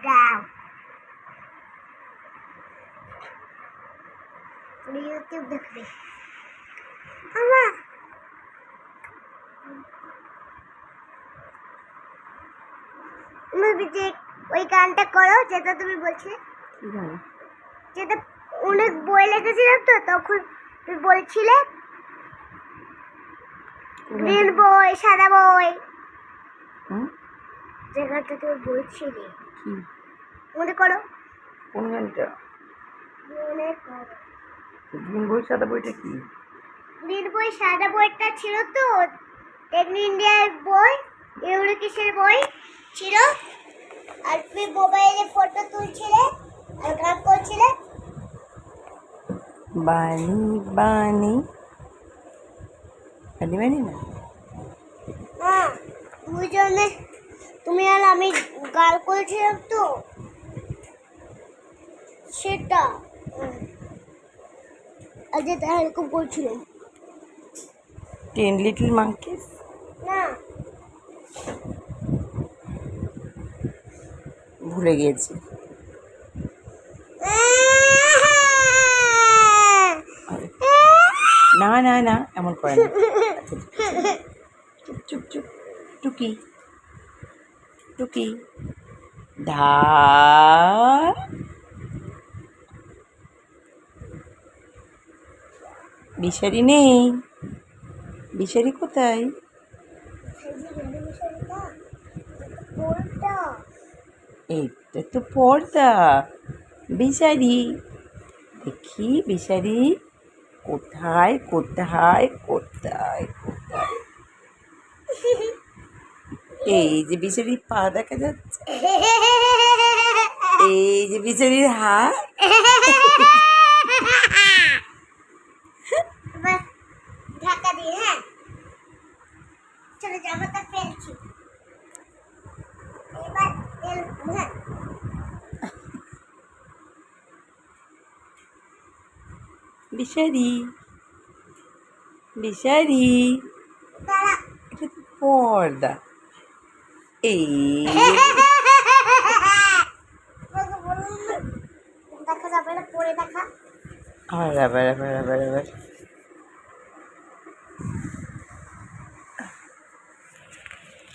দাও। ইউটিউব দেখবে আমার ওই গানটা করো যেটা তুমি বলছিলে, যেটা অনেক বই লিখেছিলাম তো তখন তুমি বলছিলে গ্রিন বই সাদা বই, যে গানটা তুমি বলছিলে মনে করো। কোন গানটা? মনে করো। গ্রিন বই সাদা বইটা কি? গ্রিন বই সাদা বইটা ছিল তো টেক ইন্ডিয়ার বই, ইউরিকিসের বই ছিল, আর তুমি মোবাইলে ফটো তুলছিলে আর গান করছিলে। বানি বানি বানি বানি না, হ্যাঁ দুজনে তুমি আর আমি গান করেছিলাম তো সেটা, আর যেটা এরকম করছিলাম 10 লিটল মাঙ্কিস। না, ভুলে গিয়েছি। না না না, এমন করে না। চুপ চুপ চুপ। টুকি টুকি ধা। বিশারি নেই, বিশারি কোথায়? এইটা তো পর্দা। বিশারি দেখি, বিশারি কোথায় কোথায় কোথায় কোথায়? এই যে বিশারির পা দেখা যাচ্ছে, এই যে বিশারির হাত। ঢাকা দিয়ে, হ্যাঁ চলো জামাটা ফেলছি এবার। হ্যাঁ বিশারি বিশারি, দাঁড়া। এটা তো পর্দা। এই দেখা যাবে না, পরে দেখা। আবার আবার আবার আবার আবার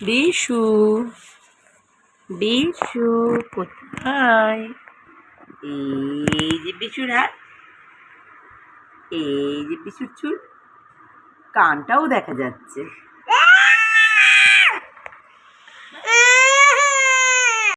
বিশু, বিশু কোথায়? এই যে বিশুর হাত, এই যে বিশুর চুল, কানটাও দেখা যাচ্ছে।